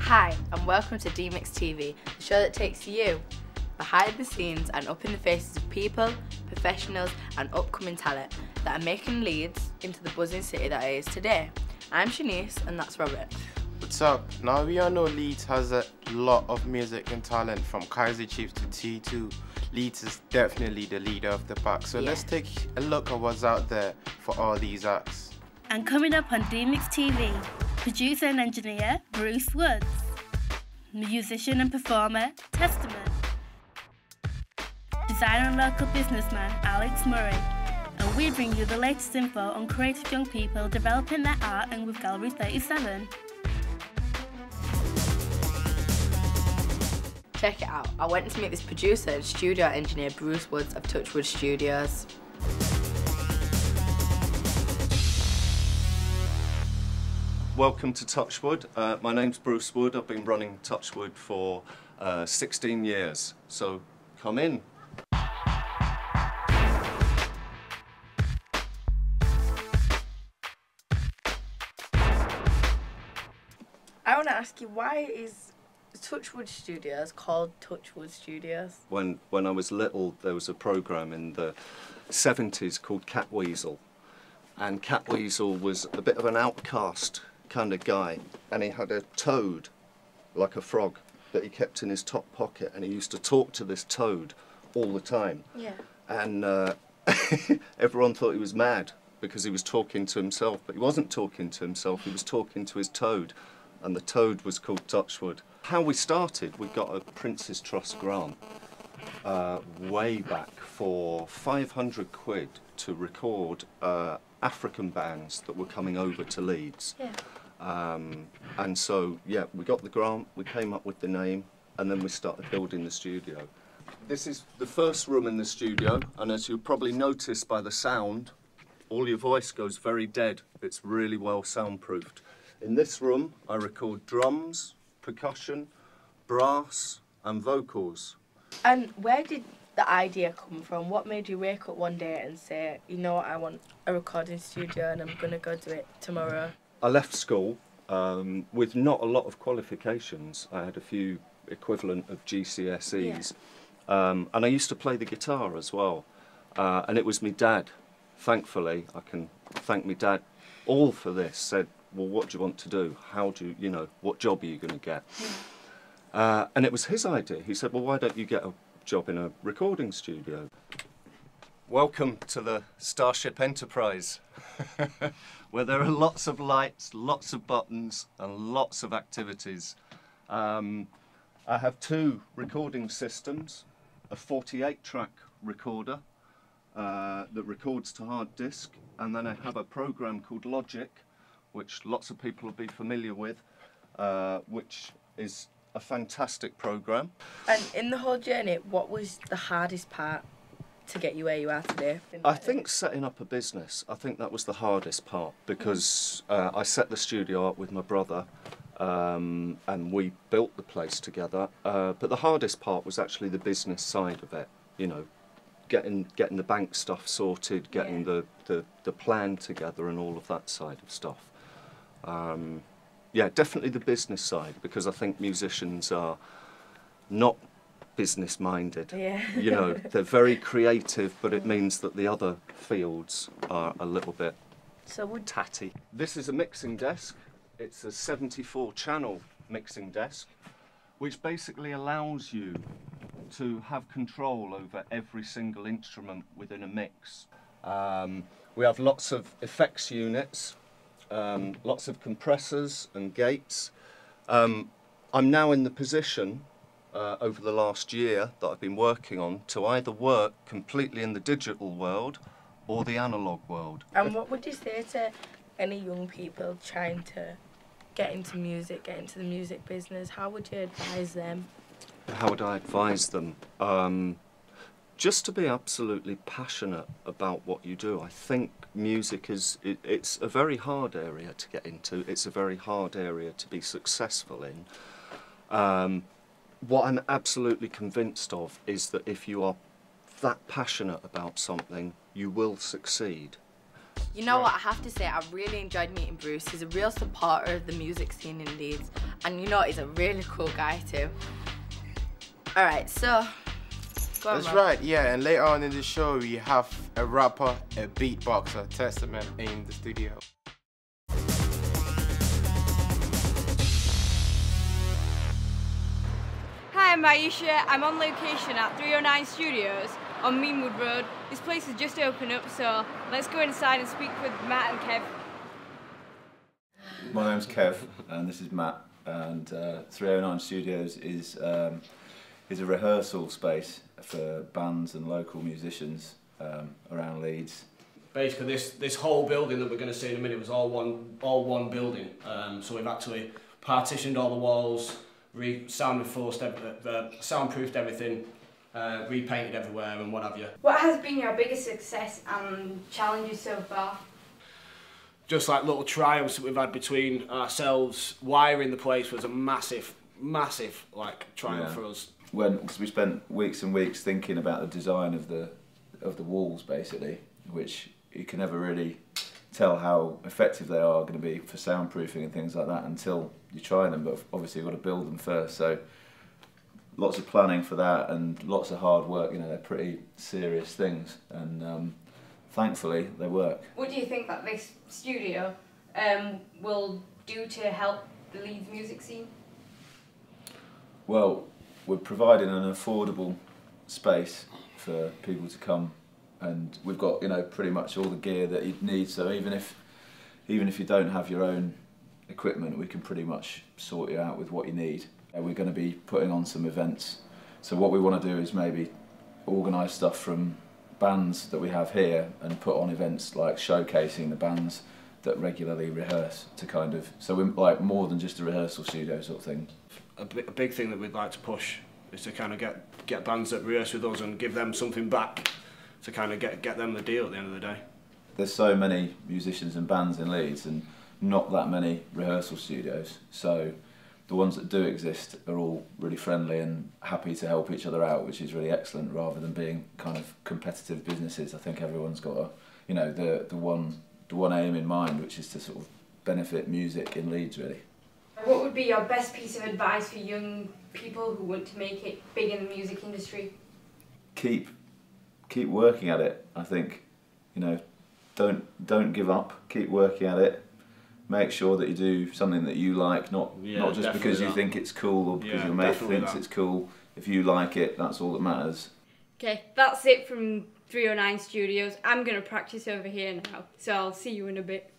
Hi, and welcome to DMix TV, the show that takes you behind the scenes and up in the faces of people, professionals and upcoming talent that are making Leeds into the buzzing city that it is today. I'm Shanice and that's Robert. What's up? Now we all know Leeds has a lot of music and talent, from Kaiser Chiefs to T2. Leeds is definitely the leader of the pack, so let's take a look at what's out there for all these acts. And coming up on DMix TV, producer and engineer Bruce Woods, musician and performer Testament, designer and local businessman Alex Murray, and we bring you the latest info on creative young people developing their art and with Gallery 37. Check it out, I went to meet this producer and studio engineer Bruce Woods of Touchwood Studios. Welcome to Touchwood. My name's Bruce Wood. I've been running Touchwood for 16 years, so come in. I want to ask you, why is Touchwood Studios called Touchwood Studios? When I was little, there was a programme in the 70s called Catweasel, and Catweasel was a bit of an outcast kind of guy, and he had a toad, like a frog, that he kept in his top pocket, and he used to talk to this toad all the time. Yeah. And everyone thought he was mad because he was talking to himself, but he wasn't talking to himself, he was talking to his toad, and the toad was called Touchwood. How we started, we got a Prince's Trust grant way back for 500 quid to record African bands that were coming over to Leeds. Yeah. And so, yeah, we got the grant, we came up with the name, and then we started building the studio. This is the first room in the studio, and as you'll probably notice by the sound, all your voice goes very dead. It's really well soundproofed. In this room, I record drums, percussion, brass, and vocals. And where did the idea come from? What made you wake up one day and say, you know what, I want a recording studio and I'm going to go do it tomorrow? I left school with not a lot of qualifications. I had a few equivalent of GCSEs. And I used to play the guitar as well. And it was my dad, thankfully, I can thank my dad all for this, said, well, what do you want to do? How do you know, what job are you going to get? And it was his idea. He said, well, why don't you get a job in a recording studio? Welcome to the Starship Enterprise, where there are lots of lights, lots of buttons, and lots of activities. I have two recording systems, a 48-track recorder that records to hard disk, and then I have a program called Logic, which lots of people will be familiar with, which is a fantastic program. And in the whole journey, what was the hardest part to get you where you are today? I think setting up a business, I think that was the hardest part, because I set the studio up with my brother and we built the place together, but the hardest part was actually the business side of it, you know, getting the bank stuff sorted, getting the plan together and all of that side of stuff. Yeah, definitely the business side, because I think musicians are not business-minded. Yeah. You know, they're very creative, but it means that the other fields are a little bit tatty. This is a mixing desk. It's a 74-channel mixing desk, which basically allows you to have control over every single instrument within a mix. We have lots of effects units, lots of compressors and gates. I'm now in the position over the last year that I've been working on to either work completely in the digital world or the analogue world. And what would you say to any young people trying to get into music, get into the music business? How would you advise them? How would I advise them? Just to be absolutely passionate about what you do. I think music it's a very hard area to get into. It's a very hard area to be successful in. What I'm absolutely convinced of is that if you are that passionate about something, you will succeed. You know what, I have to say, I really enjoyed meeting Bruce. He's a real supporter of the music scene in Leeds, and you know, he's a really cool guy too. Alright, so, go on, That's Rob. right, yeah, and later on in the show we have a rapper, a beatboxer, Testament in the studio. Hi, I'm Aisha. I'm on location at 309 Studios on Meanwood Road. This place has just opened up, so let's go inside and speak with Matt and Kev. My name's Kev, and this is Matt. And 309 Studios is a rehearsal space for bands and local musicians around Leeds. Basically, this whole building that we're going to see in a minute was all one building. So we've actually partitioned all the walls, soundproofed everything, repainted everywhere and what have you. What has been your biggest success and challenges so far? Just like little triumphs that we've had between ourselves. Wiring the place was a massive like triumph for us. Because we spent weeks and weeks thinking about the design of the walls, basically, which you can never really tell how effective they are going to be for soundproofing and things like that until you try them, but obviously you've got to build them first. So lots of planning for that and lots of hard work. You know, they're pretty serious things, and thankfully they work. What do you think that this studio will do to help the Leeds music scene? Well, we're providing an affordable space for people to come, and we've got, you know, pretty much all the gear that you'd need. So even if you don't have your own equipment, we can pretty much sort you out with what you need. We're going to be putting on some events. So what we want to do is maybe organise stuff from bands that we have here and put on events like showcasing the bands that regularly rehearse to kind of, so we're like more than just a rehearsal studio sort of thing. A big thing that we'd like to push is to kind of get bands that rehearse with us and give them something back to kind of get them the deal at the end of the day. There's so many musicians and bands in Leeds and not that many rehearsal studios, so the ones that do exist are all really friendly and happy to help each other out, which is really excellent, rather than being kind of competitive businesses. I think everyone's got a, you know, the one aim in mind, which is to sort of benefit music in Leeds, really. What would be your best piece of advice for young people who want to make it big in the music industry? Keep working at it. I think, you know, don't give up. Keep working at it. Make sure that you do something that you like, not just because you think it's cool or because your mate thinks it's cool. If you like it, that's all that matters. Okay, that's it from 309 Studios. I'm going to practice over here now, so I'll see you in a bit.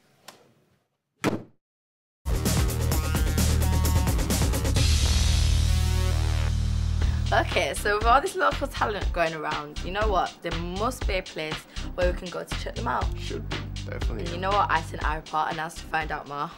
Okay, so with all this local talent going around, you know what? There must be a place where we can go to check them out. Should be, definitely. And you know what? I sent our reporter now to find out more.